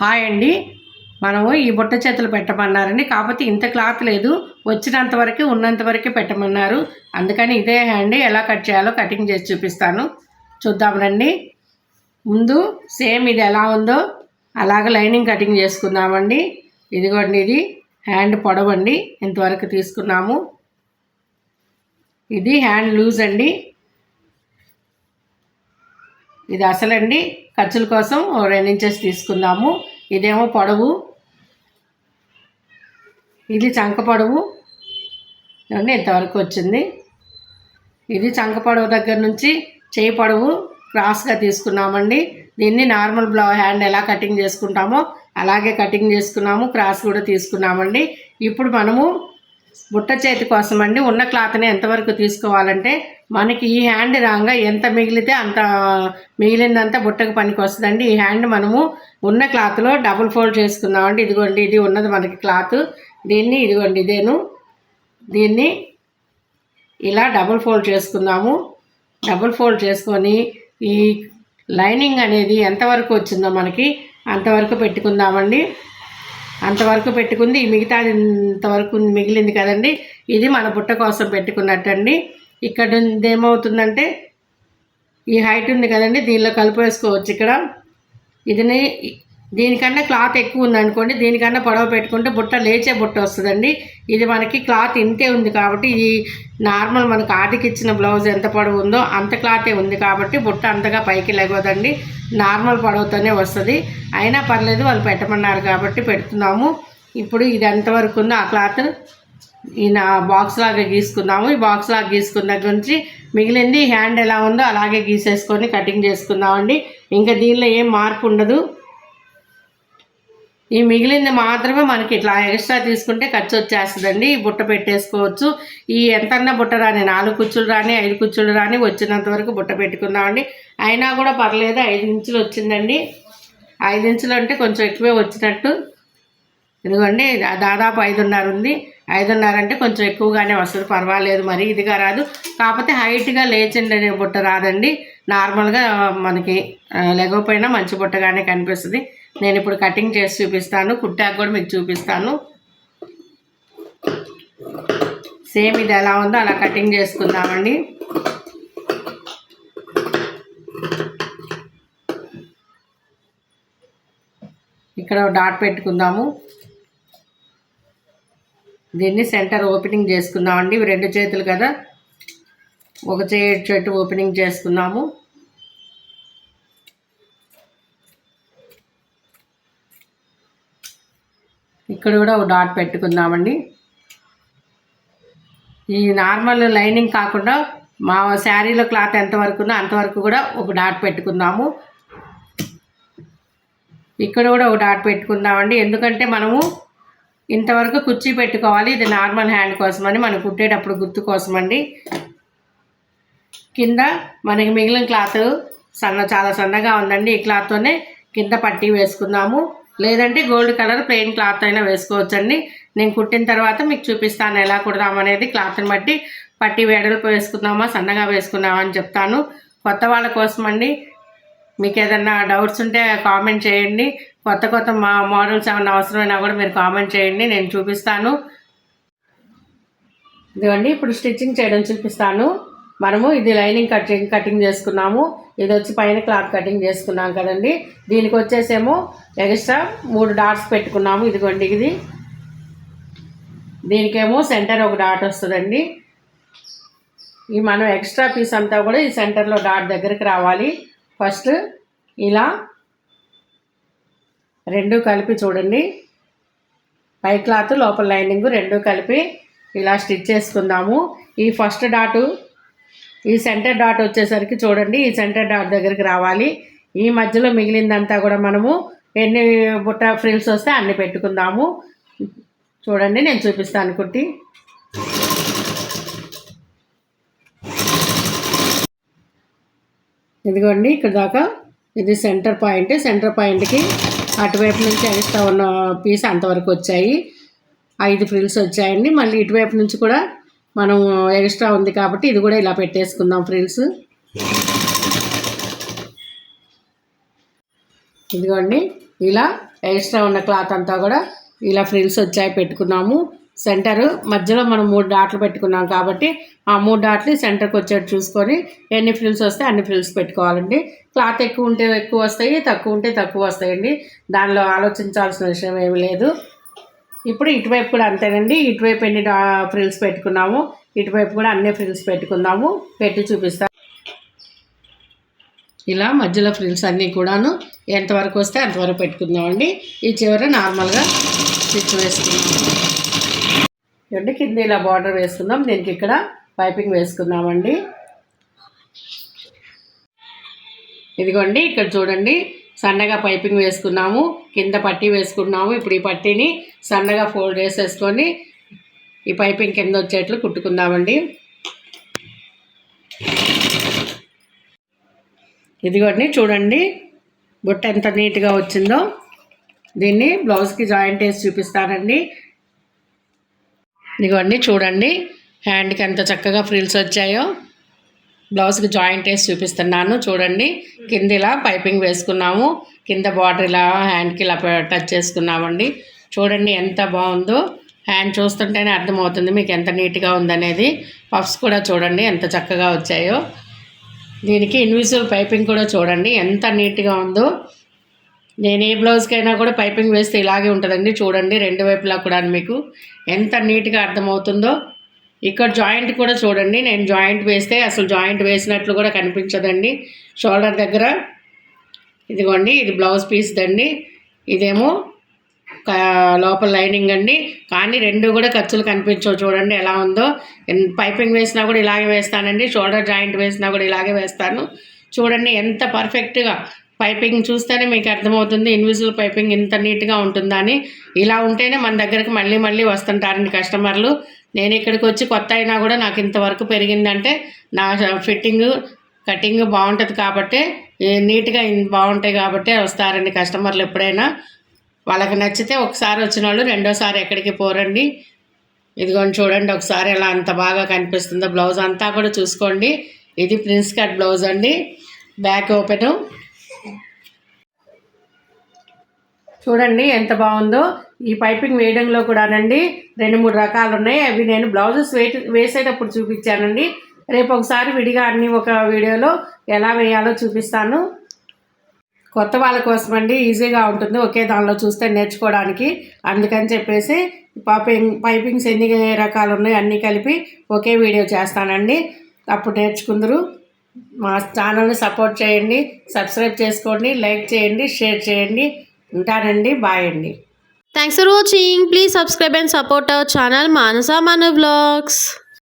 Hi అండి. మనము ఈ బుట్ట చేతులు పెట్టమన్నారండి. కాకపోతే ఇంత క్లాత్ లేదు, వచ్చినంత వరకు ఉన్నంత వరకే పెట్టమన్నారు. అందుకని ఇదే హ్యాండ్ ఎలా కట్ చేయాలో కటింగ్ చేసి చూపిస్తాను, చూద్దాం రండి. ముందు సేమ్ ఇది ఎలా ఉందో అలాగ లైనింగ్ కటింగ్ చేసుకుందామండి. ఇదిగోండి, ఇది హ్యాండ్ పొడవండి, ఇంతవరకు తీసుకున్నాము. ఇది హ్యాండ్ లూజ్ అండి. ఇది అసలండి, ఖర్చుల కోసం 2 ఇంచెస్ తీసుకుందాము. ఇదేమో పొడవు, ఇది చంక పొడవు అండి, ఇంతవరకు వచ్చింది. ఇది చంక పొడవు దగ్గర నుంచి చేయి పొడవు క్రాస్గా తీసుకున్నామండి. దీన్ని నార్మల్ హ్యాండ్ ఎలా కటింగ్ చేసుకుంటామో అలాగే కటింగ్ చేసుకున్నాము, క్రాస్ కూడా తీసుకున్నామండి. ఇప్పుడు మనము బుట్ట చేతి కోసం అండి ఉన్న క్లాత్ని ఎంతవరకు తీసుకోవాలంటే, మనకి ఈ హ్యాండ్ రాగా ఎంత మిగిలితే అంత మిగిలిందంతా బుట్టకు పనికి వస్తుందండి. ఈ హ్యాండ్ మనము ఉన్న క్లాత్లో డబుల్ ఫోల్డ్ చేసుకుందామండి. ఇదిగోండి, ఇది ఉన్నది మనకి క్లాత్. దీన్ని ఇదిగోండి, ఇదేను, దీన్ని ఇలా డబుల్ ఫోల్డ్ చేసుకుందాము. డబుల్ ఫోల్డ్ చేసుకొని ఈ లైనింగ్ అనేది ఎంతవరకు వచ్చిందో మనకి అంతవరకు పెట్టుకుందామండి. అంతవరకు పెట్టుకుంది, ఈ మిగతా ఇంతవరకు మిగిలింది కదండి, ఇది మన బుట్ట కోసం పెట్టుకున్నట్టండి. ఇక్కడ ఏమవుతుందంటే, ఈ హైట్ ఉంది కదండి, దీనిలో కలిపేసుకోవచ్చు. ఇక్కడ ఇదిని దీనికన్నా క్లాత్ ఎక్కువ ఉందనుకోండి, దీనికన్నా పొడవ పెట్టుకుంటే బుట్ట లేచే బుట్ట వస్తుందండి. ఇది మనకి క్లాత్ ఇంతే ఉంది కాబట్టి, ఈ నార్మల్ మనకు ఆదికి ఇచ్చిన బ్లౌజ్ ఎంత పొడవు ఉందో అంత క్లాతే ఉంది కాబట్టి బుట్ట అంతగా పైకి లేగోదండి, నార్మల్ పొడవుతోనే వస్తుంది. అయినా పర్లేదు, వాళ్ళు పెట్టమన్నారు కాబట్టి పెడుతున్నాము. ఇప్పుడు ఇది ఎంతవరకు ఉందో ఆ క్లాత్ ఈ బాక్స్ లాగా గీసుకుందాము. ఈ బాక్స్ లాగా గీసుకున్న దగ్గర నుంచి మిగిలింది హ్యాండ్ ఎలా ఉందో అలాగే గీసేసుకొని కటింగ్ చేసుకుందామండి. ఇంకా దీనిలో ఏం మార్పు ఉండదు. ఈ మిగిలింది మాత్రమే మనకి ఇట్లా ఎక్స్ట్రా తీసుకుంటే ఖర్చు వచ్చేస్తుందండి. ఈ బుట్ట పెట్టేసుకోవచ్చు. ఈ ఎంతన్నా బుట్ట రాని, 4 కుచ్చులు రాని 5 కుచ్చులు రాని వచ్చినంత వరకు బుట్ట పెట్టుకుందామండి. అయినా కూడా పర్లేదు, 5 ఇంచులు వచ్చిందండి. 5 ఇంచులు అంటే కొంచెం ఎక్కువే వచ్చినట్టు. ఎందుకంటే దాదాపు 5.5 ఉంది. 5.5 అంటే కొంచెం ఎక్కువగానే వస్తుంది, పర్వాలేదు, మరి ఇదిగా రాదు. కాకపోతే హైట్గా లేచిండే బుట్ట రాదండి. నార్మల్గా మనకి లేకపోయినా మంచి బుట్టగానే కనిపిస్తుంది. నేను ఇప్పుడు కటింగ్ చేసి చూపిస్తాను, కుట్టాక కూడా మీకు చూపిస్తాను. సేమ్ ఇది ఎలా ఉందో అలా కటింగ్ చేసుకుందామండి. ఇక్కడ డాట్ పెట్టుకుందాము. దీన్ని సెంటర్ ఓపెనింగ్ చేసుకుందామండి. ఇవి 2 చేతులు కదా, ఒక చేతి ఓపెనింగ్ చేసుకుందాము. ఇక్కడ కూడా ఒక డాట్ పెట్టుకుందామండి. ఈ నార్మల్ లైనింగ్ కాకుండా మా శారీలో క్లాత్ ఎంతవరకు ఉందో అంతవరకు కూడా ఒక డాట్ పెట్టుకుందాము. ఇక్కడ కూడా ఒక డాట్ పెట్టుకుందామండి. ఎందుకంటే మనము ఇంతవరకు కుర్చీ పెట్టుకోవాలి. ఇది నార్మల్ హ్యాండ్ కోసమని, మనం కుట్టేటప్పుడు గుర్తు కోసమండి. కింద మనకి మిగిలిన క్లాత్ చాలా సన్నగా ఉందండి. ఈ క్లాత్తోనే కింద పట్టీ వేసుకుందాము. లేదంటే గోల్డ్ కలర్ ప్లెయిన్ క్లాత్ అయినా వేసుకోవచ్చండి. నేను కుట్టిన తర్వాత మీకు చూపిస్తాను ఎలా కుడదామనేది. క్లాత్ని బట్టి పట్టీ వెడల్పు వేసుకుందామా సన్నగా వేసుకుందామా అని చెప్తాను. కొత్త వాళ్ళ కోసం అండి. మీకు ఏదన్నా డౌట్స్ ఉంటే కామెంట్ చేయండి. కొత్త మోడల్స్ ఏమన్నా అవసరమైనా కూడా మీరు కామెంట్ చేయండి, నేను చూపిస్తాను. ఇదిగోండి, ఇప్పుడు స్టిచ్చింగ్ చేయడం చూపిస్తాను. మనము ఇది లైనింగ్ కటింగ్ చేసుకున్నాము. ఇది వచ్చి పైన క్లాత్ కటింగ్ చేసుకున్నాం కదండి. దీనికి వచ్చేసేమో ఎక్స్ట్రా 3 డాట్స్ పెట్టుకున్నాము. ఇదిగోండి, ఇది దీనికేమో సెంటర్ ఒక డాట్ వస్తుందండి. ఈ మనం ఎక్స్ట్రా పీస్ అంతా కూడా ఈ సెంటర్లో డాట్ దగ్గరికి రావాలి. ఫస్ట్ ఇలా 2 కలిపి చూడండి, పై క్లాత్ లోపల లైనింగ్ 2 కలిపి ఇలా స్టిచ్ చేసుకుందాము. ఈ ఫస్ట్ డాటు, ఈ సెంటర్ డాట్ వచ్చేసరికి చూడండి, ఈ సెంటర్ డాట్ దగ్గరికి రావాలి. ఈ మధ్యలో మిగిలిందంతా కూడా మనము ఎన్ని బుట్ట ఫ్రిల్స్ వస్తే అన్ని పెట్టుకుందాము. చూడండి, నేను చూపిస్తాను కుట్టి. ఇదిగోండి, ఇక్కడ దాకా ఇది సెంటర్ పాయింట్. సెంటర్ పాయింట్కి అటువైపు నుంచి ఎక్స్ట్రా ఉన్న పీస్ అంతవరకు వచ్చాయి. 5 ఫ్రిల్స్ వచ్చాయండి. మళ్ళీ ఇటువైపు నుంచి కూడా మనం ఎక్స్ట్రా ఉంది కాబట్టి ఇది కూడా ఇలా పెట్టేసుకుందాం ఫ్రిల్స్. ఇదిగోండి, ఇలా ఎక్స్ట్రా ఉన్న క్లాత్ అంతా కూడా ఇలా ఫ్రిల్స్ వచ్చాయి పెట్టుకున్నాము. సెంటర్ మధ్యలో మనం 3 డాట్లు పెట్టుకున్నాం కాబట్టి ఆ 3 డాట్లు సెంటర్కి వచ్చేట్టు చూసుకొని ఎన్ని ఫ్రిల్స్ వస్తే అన్ని ఫ్రిల్స్ పెట్టుకోవాలండి. క్లాత్ ఎక్కువ ఉంటే ఎక్కువ వస్తాయి, తక్కువ ఉంటే తక్కువ వస్తాయండి. దానిలో ఆలోచించాల్సిన విషయం ఏమీ లేదు. ఇప్పుడు ఇటువైపు కూడా అంతేనండి. ఇటువైపు ఎన్ని ఫ్రిల్స్ పెట్టుకున్నాము, ఇటువైపు కూడా అన్ని ఫ్రిల్స్ పెట్టుకుందాము. పెట్టి చూపిస్తాను. ఇలా మధ్యలో ఫ్రిల్స్ అన్నీ కూడాను ఎంతవరకు వస్తే అంతవరకు పెట్టుకుందామండి. ఈ చివర నార్మల్గా స్టిచ్ వేసుకుందాం. చూడండి, కింద ఇలా బార్డర్ వేసుకుందాం. దీనికి ఇక్కడ పైపింగ్ వేసుకుందామండి. ఇదిగోండి, ఇక్కడ చూడండి సన్నగా పైపింగ్ వేసుకున్నాము, కింద పట్టీ వేసుకున్నాము. ఇప్పుడు ఈ పట్టీని సన్నగా ఫోల్డ్ చేసేసుకొని ఈ పైపింగ్ కింద వచ్చేట్లు కుట్టుకుందామండి. ఇదిగోండి చూడండి బుట్ట ఎంత నీట్గా వచ్చిందో. దీన్ని బ్లౌజ్కి జాయింట్ వేసి చూపిస్తానండి. ఇదిగోండి చూడండి హ్యాండ్కి ఎంత చక్కగా ఫ్రిల్స్ వచ్చాయో. బ్లౌజ్కి జాయింట్ వేసి చూపిస్తున్నాను. చూడండి, కింద ఇలా పైపింగ్ వేసుకున్నాము, కింద బార్డర్ ఇలా హ్యాండ్కి ఇలా టచ్ చేసుకున్నామండి. చూడండి ఎంత బాగుందో. హ్యాండ్ చూస్తుంటేనే అర్థమవుతుంది మీకు ఎంత నీట్గా ఉందనేది. పఫ్స్ కూడా చూడండి ఎంత చక్కగా వచ్చాయో. దీనికి ఇన్విజిబుల్ పైపింగ్ కూడా చూడండి ఎంత నీట్గా ఉందో. నేను ఏ బ్లౌజ్కైనా కూడా పైపింగ్ వేస్తే ఇలాగే ఉంటుందండి. చూడండి రెండు వైపులా కూడా మీకు ఎంత నీట్గా అర్థమవుతుందో. ఇక్కడ జాయింట్ కూడా చూడండి, నేను జాయింట్ వేస్తే అసలు జాయింట్ వేసినట్లు కూడా కనిపించదండి. షోల్డర్ దగ్గర ఇదిగోండి, ఇది బ్లౌజ్ పీస్ దండి, ఇదేమో లోపల లైనింగ్ అండి. కానీ రెండు కూడా ఖర్చులు కనిపించవు. చూడండి ఎలా ఉందో. పైపింగ్ వేసినా కూడా ఇలాగే వేస్తానండి, షోల్డర్ జాయింట్ వేసినా కూడా ఇలాగే వేస్తాను. చూడండి ఎంత పర్ఫెక్ట్గా. పైపింగ్ చూస్తేనే మీకు అర్థమవుతుంది ఇన్విజిబుల్ పైపింగ్ ఇంత నీట్గా ఉంటుందా అని. ఇలా ఉంటేనే మన దగ్గరకు మళ్ళీ మళ్ళీ వస్తుంటారండి కస్టమర్లు. నేను ఇక్కడికి వచ్చి కొత్త అయినా కూడా నాకు ఇంతవరకు పెరిగిందంటే నా ఫిట్టింగ్ కటింగ్ బాగుంటుంది కాబట్టి, నీట్గా బాగుంటాయి కాబట్టి వస్తారండి కస్టమర్లు. ఎప్పుడైనా వాళ్ళకి నచ్చితే ఒకసారి వచ్చిన వాళ్ళు రెండోసారి ఎక్కడికి పోరండి. ఇదిగోండి చూడండి ఒకసారి ఎలా అంత బాగా కనిపిస్తుందో. బ్లౌజ్ అంతా కూడా చూసుకోండి. ఇది ప్రిన్స్ కట్ బ్లౌజ్ అండి. బ్యాక్ ఓపెను చూడండి ఎంత బాగుందో. ఈ పైపింగ్ వేయడంలో కూడానండి 2-3 రకాలు ఉన్నాయి. అవి నేను బ్లౌజెస్ వేసేటప్పుడు చూపించానండి. రేపు ఒకసారి విడిగా అన్ని ఒక వీడియోలో ఎలా వేయాలో చూపిస్తాను. కొత్త వాళ్ళ కోసం అండి, ఈజీగా ఉంటుంది ఒకే దానిలో చూస్తే నేర్చుకోవడానికి. అందుకని చెప్పేసి పైపింగ్స్ ఎన్ని రకాలు ఉన్నాయి అన్నీ కలిపి ఒకే వీడియో చేస్తానండి. అప్పుడు నేర్చుకుందరు. మా ఛానల్ని సపోర్ట్ చేయండి, సబ్స్క్రైబ్ చేసుకోండి, లైక్ చేయండి, షేర్ చేయండి. ఉంటానండి, బాయ్ అండి. Thanks for watching. Please subscribe and support our channel Manasa Manu Vlogs.